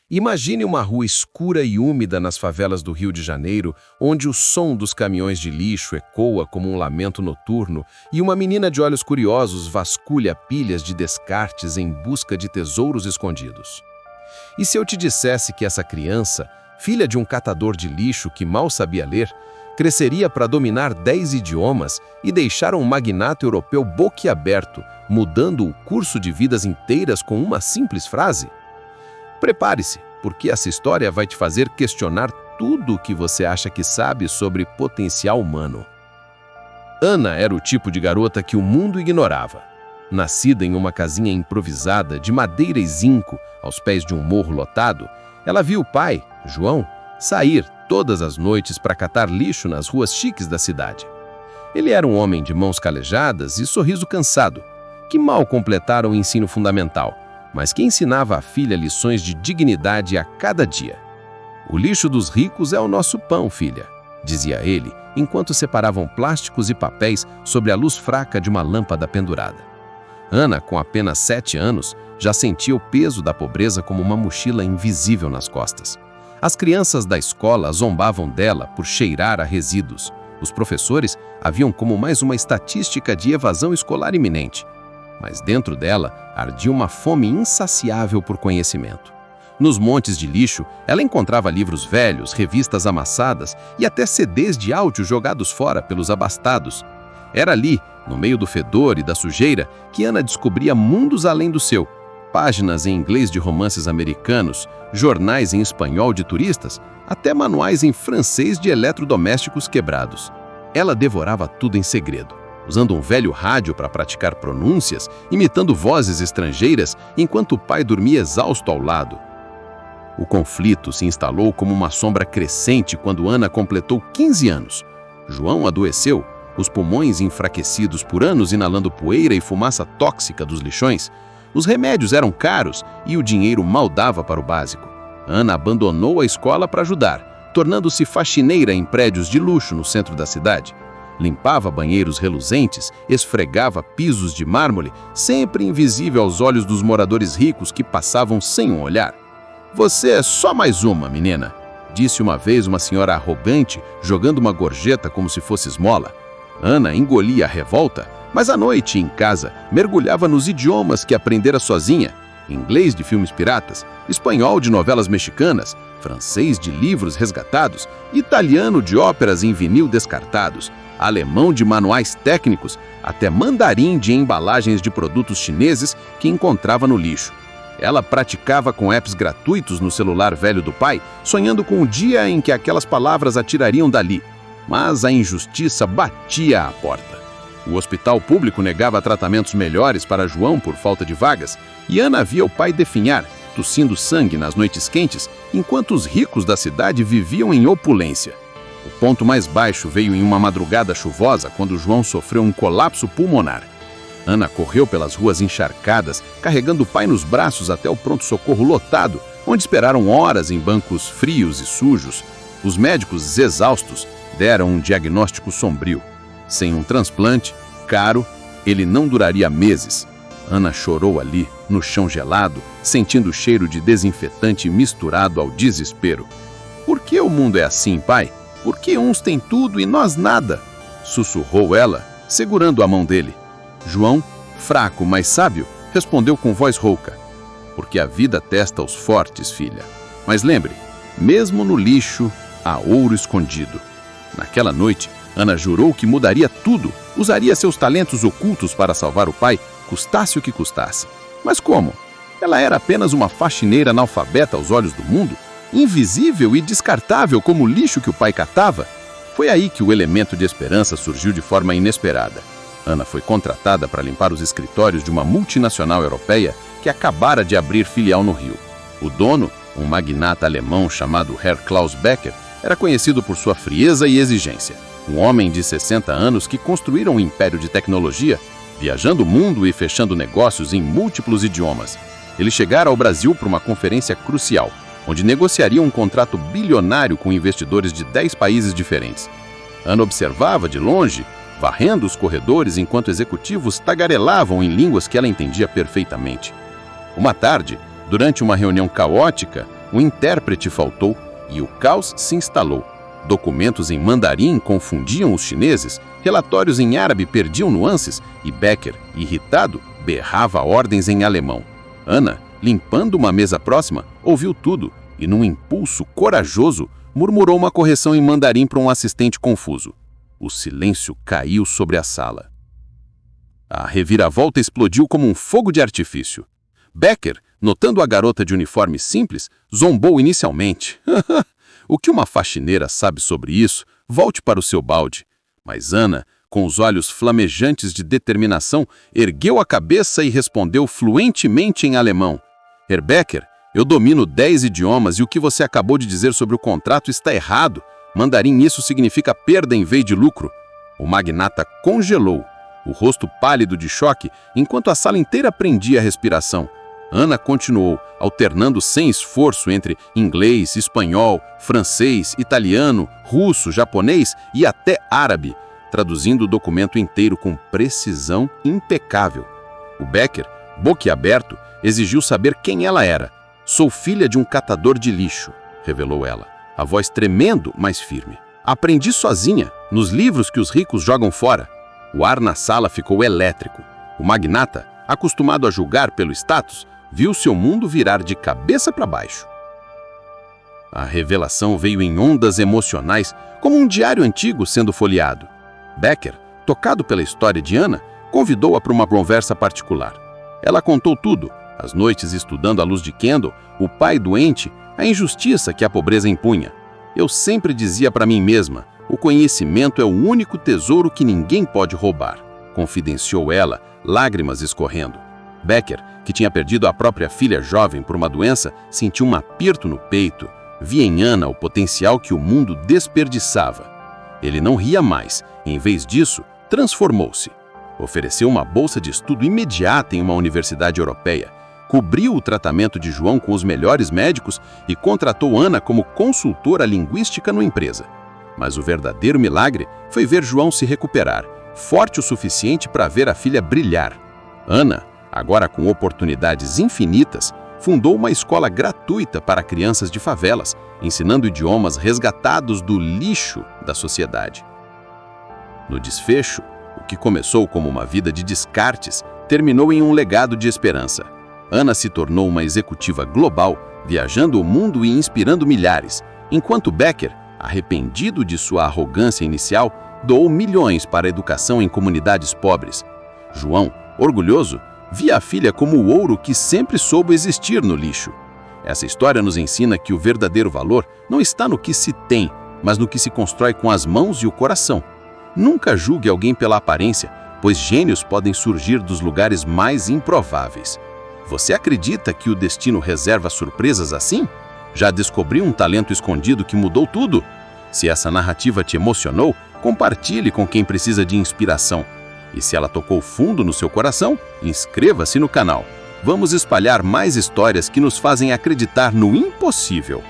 Imagine uma rua escura e úmida nas favelas do Rio de Janeiro, onde o som dos caminhões de lixo ecoa como um lamento noturno e uma menina de olhos curiosos vasculha pilhas de descartes em busca de tesouros escondidos. E se eu te dissesse que essa criança, filha de um catador de lixo que mal sabia ler, cresceria para dominar 10 idiomas e deixar um magnata europeu boquiaberto, mudando o curso de vidas inteiras com uma simples frase? Prepare-se, porque essa história vai te fazer questionar tudo o que você acha que sabe sobre potencial humano. Ana era o tipo de garota que o mundo ignorava. Nascida em uma casinha improvisada de madeira e zinco aos pés de um morro lotado, ela viu o pai, João, sair todas as noites para catar lixo nas ruas chiques da cidade. Ele era um homem de mãos calejadas e sorriso cansado, que mal completara o ensino fundamental, mas que ensinava à filha lições de dignidade a cada dia. "O lixo dos ricos é o nosso pão, filha", dizia ele, enquanto separavam plásticos e papéis sob a luz fraca de uma lâmpada pendurada. Ana, com apenas 7 anos, já sentia o peso da pobreza como uma mochila invisível nas costas. As crianças da escola zombavam dela por cheirar a resíduos. Os professores a viam como mais uma estatística de evasão escolar iminente. Mas dentro dela ardia uma fome insaciável por conhecimento. Nos montes de lixo, ela encontrava livros velhos, revistas amassadas e até CDs de áudio jogados fora pelos abastados. Era ali, no meio do fedor e da sujeira, que Ana descobria mundos além do seu. Páginas em inglês de romances americanos, jornais em espanhol de turistas, até manuais em francês de eletrodomésticos quebrados. Ela devorava tudo em segredo, usando um velho rádio para praticar pronúncias, imitando vozes estrangeiras, enquanto o pai dormia exausto ao lado. O conflito se instalou como uma sombra crescente quando Ana completou 15 anos. João adoeceu, os pulmões enfraquecidos por anos inalando poeira e fumaça tóxica dos lixões. Os remédios eram caros e o dinheiro mal dava para o básico. Ana abandonou a escola para ajudar, tornando-se faxineira em prédios de luxo no centro da cidade. Limpava banheiros reluzentes, esfregava pisos de mármore, sempre invisível aos olhos dos moradores ricos que passavam sem um olhar. "Você é só mais uma, menina", disse uma vez uma senhora arrogante, jogando uma gorjeta como se fosse esmola. Ana engolia a revolta, mas à noite, em casa, mergulhava nos idiomas que aprendera sozinha: inglês de filmes piratas, espanhol de novelas mexicanas, francês de livros resgatados, italiano de óperas em vinil descartados, alemão de manuais técnicos, até mandarim de embalagens de produtos chineses que encontrava no lixo. Ela praticava com apps gratuitos no celular velho do pai, sonhando com o dia em que aquelas palavras a tirariam dali. Mas a injustiça batia à porta. O hospital público negava tratamentos melhores para João por falta de vagas, e Ana via o pai definhar, tossindo sangue nas noites quentes, enquanto os ricos da cidade viviam em opulência. O ponto mais baixo veio em uma madrugada chuvosa, quando João sofreu um colapso pulmonar. Ana correu pelas ruas encharcadas, carregando o pai nos braços até o pronto-socorro lotado, onde esperaram horas em bancos frios e sujos. Os médicos, exaustos, deram um diagnóstico sombrio. Sem um transplante, caro, ele não duraria meses. Ana chorou ali, no chão gelado, sentindo o cheiro de desinfetante misturado ao desespero. "Por que o mundo é assim, pai? Por que uns têm tudo e nós nada?" sussurrou ela, segurando a mão dele. João, fraco, mas sábio, respondeu com voz rouca: "Porque a vida testa os fortes, filha. Mas lembre, mesmo no lixo, há ouro escondido." Naquela noite, Ana jurou que mudaria tudo, usaria seus talentos ocultos para salvar o pai, custasse o que custasse. Mas como? Ela era apenas uma faxineira analfabeta aos olhos do mundo, invisível e descartável como o lixo que o pai catava. Foi aí que o elemento de esperança surgiu de forma inesperada. Ana foi contratada para limpar os escritórios de uma multinacional europeia que acabara de abrir filial no Rio. O dono, um magnata alemão chamado Herr Klaus Becker, era conhecido por sua frieza e exigência. Um homem de 60 anos que construíra um império de tecnologia, viajando o mundo e fechando negócios em múltiplos idiomas. Ele chegara ao Brasil para uma conferência crucial, onde negociaria um contrato bilionário com investidores de 10 países diferentes. Ana observava de longe, varrendo os corredores enquanto executivos tagarelavam em línguas que ela entendia perfeitamente. Uma tarde, durante uma reunião caótica, O intérprete faltou e o caos se instalou. Documentos em mandarim confundiam os chineses, relatórios em árabe perdiam nuances e Becker, irritado, berrava ordens em alemão. Ana, limpando uma mesa próxima, ouviu tudo e, num impulso corajoso, murmurou uma correção em mandarim para um assistente confuso. O silêncio caiu sobre a sala. A reviravolta explodiu como um fogo de artifício. Becker, notando a garota de uniforme simples, zombou inicialmente. O que uma faxineira sabe sobre isso? Volte para o seu balde. Mas Ana, com os olhos flamejantes de determinação, ergueu a cabeça e respondeu fluentemente em alemão. Herr Becker, eu domino 10 idiomas e o que você acabou de dizer sobre o contrato está errado. Mandarim isso significa perda em vez de lucro. O magnata congelou, o rosto pálido de choque, enquanto a sala inteira prendia a respiração. Ana continuou, alternando sem esforço entre inglês, espanhol, francês, italiano, russo, japonês e até árabe, traduzindo o documento inteiro com precisão impecável. O Becker, boquiaberto, exigiu saber quem ela era. Sou filha de um catador de lixo, revelou ela, a voz tremendo, mas firme. Aprendi sozinha, nos livros que os ricos jogam fora. O ar na sala ficou elétrico. O magnata, acostumado a julgar pelo status, viu seu mundo virar de cabeça para baixo. A revelação veio em ondas emocionais, como um diário antigo sendo folheado. Becker, tocado pela história de Ana, convidou-a para uma conversa particular. Ela contou tudo, as noites estudando à luz de Kendall, o pai doente, a injustiça que a pobreza impunha. Eu sempre dizia para mim mesma, o conhecimento é o único tesouro que ninguém pode roubar, confidenciou ela, lágrimas escorrendo. Becker, que tinha perdido a própria filha jovem por uma doença, sentiu um aperto no peito. Via em Ana o potencial que o mundo desperdiçava. Ele não ria mais, e, em vez disso, transformou-se. Ofereceu uma bolsa de estudo imediata em uma universidade europeia, cobriu o tratamento de João com os melhores médicos e contratou Ana como consultora linguística na empresa. Mas o verdadeiro milagre foi ver João se recuperar, forte o suficiente para ver a filha brilhar. Ana, agora com oportunidades infinitas, fundou uma escola gratuita para crianças de favelas, ensinando idiomas resgatados do lixo da sociedade. No desfecho, o que começou como uma vida de descartes, terminou em um legado de esperança. Ana se tornou uma executiva global, viajando o mundo e inspirando milhares, enquanto Becker, arrependido de sua arrogância inicial, doou milhões para a educação em comunidades pobres. João, orgulhoso, via a filha como o ouro que sempre soube existir no lixo. Essa história nos ensina que o verdadeiro valor não está no que se tem, mas no que se constrói com as mãos e o coração. Nunca julgue alguém pela aparência, pois gênios podem surgir dos lugares mais improváveis. Você acredita que o destino reserva surpresas assim? Já descobriu um talento escondido que mudou tudo? Se essa narrativa te emocionou, compartilhe com quem precisa de inspiração. E se ela tocou fundo no seu coração, inscreva-se no canal. Vamos espalhar mais histórias que nos fazem acreditar no impossível.